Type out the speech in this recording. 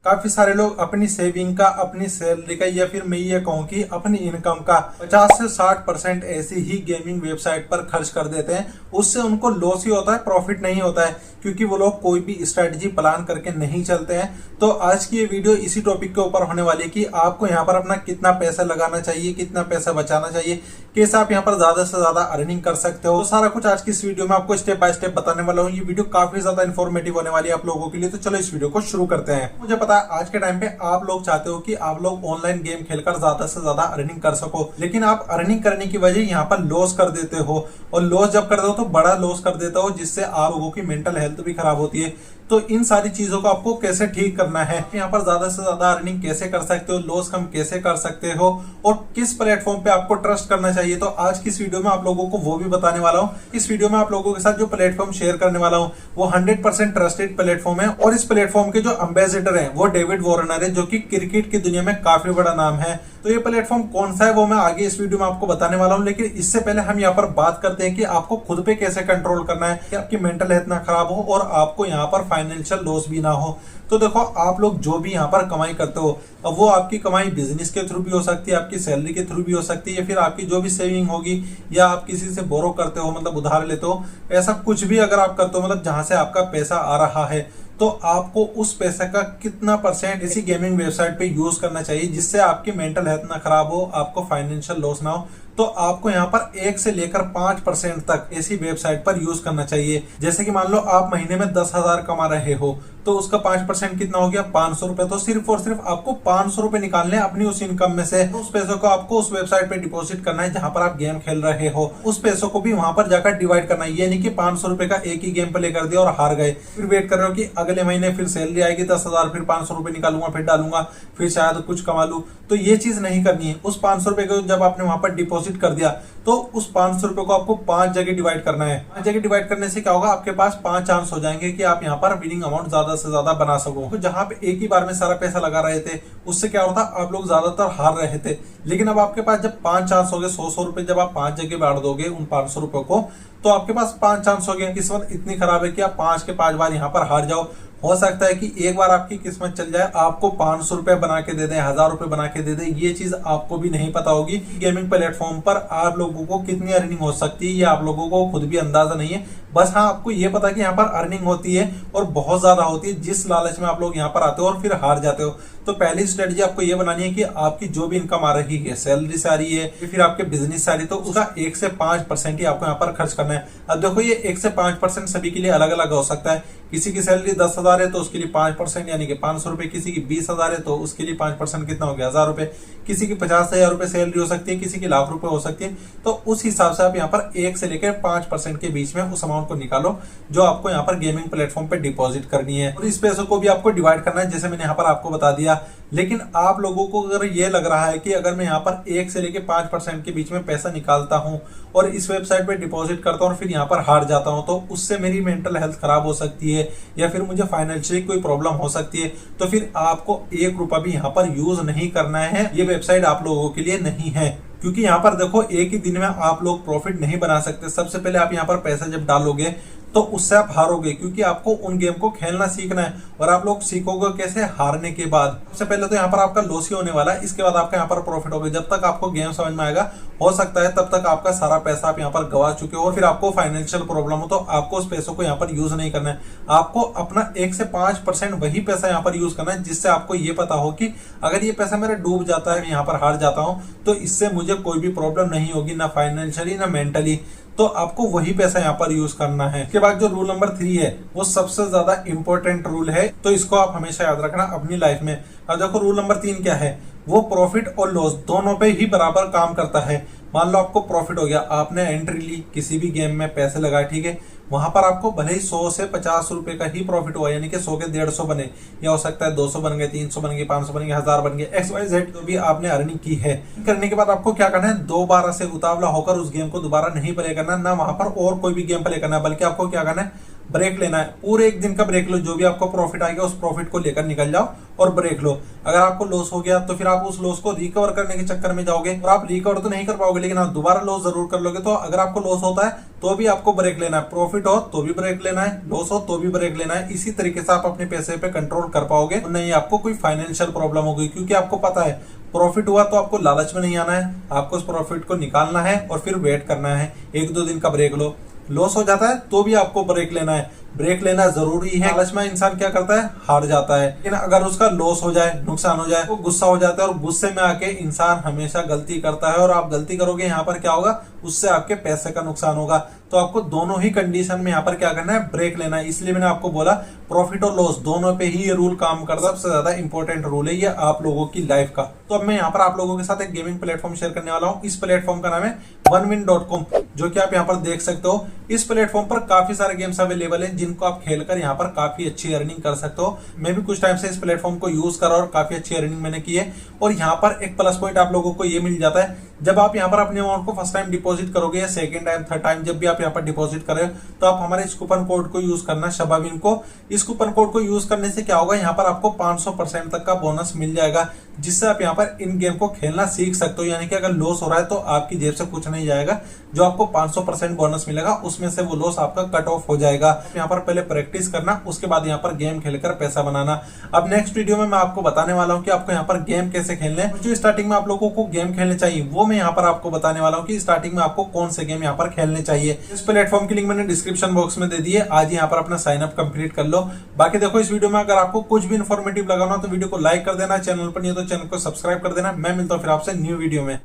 काफी सारे लोग अपनी सेविंग का, अपनी सैलरी का, या फिर मैं ये कहूँ कि अपनी इनकम का 50 से 60% ऐसी ही गेमिंग वेबसाइट पर खर्च कर देते हैं। उससे उनको लॉस ही होता है, प्रॉफिट नहीं होता है, क्योंकि वो लोग कोई भी स्ट्रेटजी प्लान करके नहीं चलते हैं। तो आज की ये वीडियो इसी टॉपिक के ऊपर होने वाली है कि आपको यहाँ पर अपना कितना पैसा लगाना चाहिए, कितना पैसा बचाना चाहिए, कैसे आप यहाँ पर ज्यादा से ज्यादा अर्निंग कर सकते हो। तो सारा कुछ आज की इस वीडियो में आपको स्टेप बाय स्टेप बताने वाला हूँ। ये वीडियो काफी ज्यादा इन्फॉर्मेटिव होने वाली है आप लोगों के लिए। तो चलो इस वीडियो को शुरू करते हैं। मुझे पता है आज के टाइम पे आप लोग चाहते हो कि आप लोग ऑनलाइन गेम खेलकर ज्यादा से ज्यादा अर्निंग कर सको, लेकिन आप अर्निंग करने की वजह यहाँ पर लॉस कर देते हो, और लॉस जब करते हो तो बड़ा लॉस कर देते हो, जिससे आप लोगों की मेंटल हेल्थ भी खराब होती है। तो इन सारी चीजों को आपको कैसे ठीक करना है, यहाँ पर ज्यादा से ज्यादा अर्निंग कैसे कर सकते हो, लॉस कम कैसे कर सकते हो, और किस प्लेटफॉर्म पे आपको ट्रस्ट करना चाहिए, तो आज की इस वीडियो में आप लोगों को वो भी बताने वाला हूँ। इस वीडियो में आप लोगों के साथ जो प्लेटफॉर्म शेयर करने वाला हूँ वो 100% ट्रस्टेड प्लेटफॉर्म है, और इस प्लेटफॉर्म के जो एम्बेसडर है वो डेविड वॉर्नर है, जो कि क्रिकेट की दुनिया में काफी बड़ा नाम है। तो ये प्लेटफॉर्म कौन सा है वो मैं आगे इस वीडियो में आपको बताने वाला हूँ, लेकिन इससे पहले हम यहाँ पर बात करते हैं कि आपको खुद पे कैसे कंट्रोल करना है कि आपकी मेंटल हेल्थ ना खराब हो और आपको यहाँ पर फाइनेंशियल लॉस भी ना हो। तो देखो, आप लोग जो भी यहाँ पर कमाई करते हो, अब वो आपकी कमाई बिजनेस के थ्रू भी हो सकती है, आपकी सैलरी के थ्रू भी हो सकती है, या फिर आपकी जो भी सेविंग होगी, या आप किसी से बोरो करते हो, मतलब उधार लेते हो, ऐसा कुछ भी अगर आप करते हो, मतलब जहां से आपका पैसा आ रहा है, तो आपको उस पैसे का कितना परसेंट इसी गेमिंग वेबसाइट पे यूज करना चाहिए जिससे आपकी मेंटल हेल्थ ना खराब हो, आपको फाइनेंशियल लॉस ना हो। तो आपको यहाँ पर 1 से लेकर 5% तक ऐसी वेबसाइट पर यूज करना चाहिए। जैसे कि मान लो आप महीने में 10,000 कमा रहे हो, तो उसका 5% कितना हो गया, 500 रुपए। तो सिर्फ और सिर्फ आपको 500 रुपए निकालने अपनी उस इनकम में से। उस पैसों को आपको उस वेबसाइट पे डिपॉजिट करना है जहां पर आप गेम खेल रहे हो। उस पैसों को भी वहां पर जाकर डिवाइड करना है। ये नहीं कि 500 रुपए का एक ही गेम प्ले कर दिया और हार गए, फिर वेट कर रहे हो कि अगले महीने फिर सैलरी आएगी 10,000, फिर 500 रुपए निकालूंगा, फिर डालूंगा, फिर शायद कुछ कमा लूं। तो ये चीज नहीं करनी है। उस 500 रुपए को जब आपने वहां पर डिपॉजिट कर दिया, तो उस 500 रुपए को आपको 5 जगह डिवाइड करना है। 5 जगह डिवाइड करने से क्या होगा, आपके पास 5 चांस हो जाएंगे कि आप यहाँ पर विनिंग अमाउंट ज्यादा से ज्यादा बना सको। तो जहां पे एक ही बार में सारा पैसा लगा रहे थे, उससे क्या होता, आप लोग ज्यादातर हार रहे थे। लेकिन अब आपके पास जब 5 चांस हो गए, 100 रुपए जब आप 5 जगह बांट दोगे उन 500 रुपए को, तो आपके पास 5 चांस हो गए। किस्मत इतनी खराब है कि आप 5 के 5 बार यहाँ पर हार जाओ। हो सकता है कि एक बार आपकी किस्मत चल जाए, आपको 500 रुपए बना के दे दे, 1000 रुपए बना के दे दे। ये चीज आपको भी नहीं पता होगी। गेमिंग प्लेटफॉर्म पर आप लोगों को कितनी अर्निंग हो सकती है, ये आप लोगों को खुद भी अंदाजा नहीं है। बस हाँ, आपको ये पता कि यहाँ पर अर्निंग होती है और बहुत ज्यादा होती है, जिस लालच में आप लोग यहाँ पर आते हो और फिर हार जाते हो। तो पहली स्ट्रेटजी आपको ये बनानी है कि आपकी जो भी इनकम आ रही है, सैलरी से आ रही है, फिर आपके बिजनेस से आ रही है, तो उसका 1 से 5% ही आपको यहाँ पर खर्च करना है। अब देखो, ये 1 से 5% सभी के लिए अलग अलग हो सकता है। किसी की सैलरी 10,000 है तो उसके लिए 5% यानी कि 500 रुपए, किसी की 20,000 है तो उसके लिए 5% कितना हो गया, 1,000 रुपए, किसी की 50,000 रुपए सैलरी हो सकती है, किसी की लाख रुपए हो सकती है। तो उस हिसाब से आप यहाँ पर 1 से लेकर 5% के बीच में उस अमाउंट को निकालो जो आपको यहाँ पर गेमिंग प्लेटफॉर्म पे डिपॉजिट करनी है, और इस पैसों को भी आपको डिवाइड करना है, जैसे मैंने यहाँ पर आपको बता दिया। लेकिन आप लोगों को अगर ये लग रहा है कि अगर मैं यहाँ पर 1 से लेकर 5% के बीच में पैसा निकालता हूँ और इस वेबसाइट पे डिपॉजिट करता हूँ और फिर यहाँ पर हार जाता हूँ, तो उससे मेरी मेंटल हेल्थ खराब हो सकती है, या फिर मुझे फाइनेंशियली कोई प्रॉब्लम हो सकती है, तो फिर आपको 1 रुपया भी यहाँ पर यूज नहीं करना है। ये वेबसाइट आप लोगों के लिए नहीं है, क्योंकि यहाँ पर देखो, एक ही दिन में आप लोग प्रॉफिट नहीं बना सकते। सबसे पहले आप यहाँ पर पैसा जब डालोगे तो उससे आप हारोगे, क्योंकि आपको उन गेम को खेलना सीखना है, और आप लोग सीखोगे कैसे, हारने के बाद। सबसे पहले तो यहाँ पर आपका लॉस ही होने वाला है, इसके बाद आपका यहाँ पर प्रॉफिट होगा। जब तक आपको गेम समझ में आएगा, हो सकता है तब तक आपका सारा पैसा आप यहाँ पर गवा चुके हो, और फिर आपको फाइनेंशियल प्रॉब्लम हो, तो आपको उस पैसों को यहाँ पर यूज नहीं करना है। आपको अपना 1 से 5% वही पैसा यहाँ पर यूज करना है, जिससे आपको ये पता हो कि अगर ये पैसा मेरा डूब जाता है, यहाँ पर हार जाता हूँ, तो इससे मुझे कोई भी प्रॉब्लम नहीं होगी, ना फाइनेंशियली ना मेंटली। तो आपको वही पैसा यहाँ पर यूज करना है। इसके बाद जो रूल नंबर 3 है, वो सबसे ज्यादा इंपॉर्टेंट रूल है, तो इसको आप हमेशा याद रखना अपनी लाइफ में। अब देखो, रूल नंबर 3 क्या है, वो प्रॉफिट और लॉस दोनों पे ही बराबर काम करता है। मान लो आपको प्रॉफिट हो गया, आपने एंट्री ली, किसी भी गेम में पैसे लगाए, ठीक है, वहां पर आपको भले ही 100 से 50 रुपए का ही प्रॉफिट हुआ, यानी कि 100 के 150 बने, या हो सकता है 200 बन गए, 300 बन गए, 500 बन गए, 1000 बन गए, XYZ जो भी आपने अर्निंग की है। करने के बाद आपको क्या करना है, दोबारा से उतावला होकर उस गेम को दोबारा नहीं प्ले करना, ना वहां पर और कोई भी गेम प्ले करना है, बल्कि आपको क्या करना है, ब्रेक लेना है, पूरे एक दिन का ब्रेक लो, जो भी आपको प्रॉफिट आएगा उस प्रॉफिट को लेकर निकल जाओ और ब्रेक लो। अगर आपको लॉस हो गया तो फिर आप उस लॉस को रिकवर करने के चक्कर में जाओगे और आप रिकवर तो नहीं कर पाओगे, लेकिन आप दोबारा लॉस जरूर कर लोगे। तो अगर आपको लॉस होता है तो भी आपको ब्रेक लेना है, प्रॉफिट हो तो भी ब्रेक लेना है, लॉस हो तो भी ब्रेक लेना है। इसी तरीके से आप अपने पैसे पे कंट्रोल कर पाओगे, नहीं आपको कोई फाइनेंशियल प्रॉब्लम होगी, क्योंकि आपको पता है प्रॉफिट हुआ तो आपको लालच में नहीं आना है, आपको उस प्रॉफिट को निकालना है और फिर वेट करना है, एक दो दिन का ब्रेक लो। लॉस हो जाता है तो भी आपको ब्रेक लेना है, ब्रेक लेना जरूरी है। लालच में इंसान क्या करता है, हार जाता है, लेकिन अगर उसका लॉस हो जाए, नुकसान हो जाए, वो गुस्सा हो जाता है और गुस्से में आके इंसान हमेशा गलती करता है और आप गलती करोगे, यहाँ पर क्या होगा, उससे आपके पैसे का नुकसान होगा। तो आपको दोनों ही कंडीशन में यहाँ पर क्या करना है, ब्रेक लेना है। इसलिए मैंने आपको बोला प्रॉफिट और लॉस दोनों पे ही ये रूल काम करता है, सबसे ज्यादा इंपॉर्टेंट रूल है ये आप लोगों की लाइफ का। तो अब मैं यहाँ पर आप लोगों के साथ एक गेमिंग प्लेटफॉर्म शेयर करने वाला हूँ। इस प्लेटफॉर्म का नाम है OneWin.com, जो कि आप यहाँ पर देख सकते हो। इस प्लेटफॉर्म पर काफी सारे गेम्स अवेलेबल हैं जिनको आप खेलकर यहाँ पर काफी अच्छी अर्निंग कर सकते हो। मैं भी कुछ टाइम से इस प्लेटफॉर्म को यूज कर रहा और काफी अच्छी अर्निंग मैंने की है। और यहाँ पर एक प्लस पॉइंट आप लोगों को ये मिल जाता है, जब आप यहाँ पर अपने अमाउंट को फर्स्ट टाइम डिपॉजिट करोगे या सेकंड टाइम, थर्ड टाइम, जब भी आप यहाँ पर डिपॉजिट करें तो आप हमारे इस कूपन कोड को यूज करना, शबाविन को। इस कूपन कोड को यूज करने से क्या होगा, यहाँ पर आपको 500% तक का बोनस मिल जाएगा, जिससे आप यहाँ पर इन गेम को खेलना सीख सकते हो। यानी कि अगर लॉस हो रहा है तो आपकी जेब से कुछ नहीं जाएगा, जो आपको 500% बोनस मिलेगा उसमें से वो लॉस आपका कट ऑफ हो जाएगा। यहाँ पर पहले प्रैक्टिस करना, उसके बाद यहाँ पर गेम खेलकर पैसा बनाना। अब नेक्स्ट वीडियो में मैं आपको बताने वाला हूँ कि आपको यहाँ पर गेम कैसे खेलने हैं। जो स्टार्टिंग में आप लोगों को गेम खेलने चाहिए वो मैं यहाँ पर आपको बताने वाला हूँ कि स्टार्टिंग में आपको कौन से गेम यहाँ पर खेलने चाहिए। इस प्लेटफॉर्म की लिंक मैंने डिस्क्रिप्शन बॉक्स में दे दी है, आज यहाँ पर अपना साइन अप कंप्लीट कर लो। बाकी देखो, इस वीडियो में अगर आपको कुछ भी इन्फॉर्मेटिव लगा ना तो वीडियो को लाइक कर देना, चैनल पर नहीं तो चैनल को सब्सक्राइब कर देना। मैं मिलता हूँ फिर आपसे न्यू वीडियो में।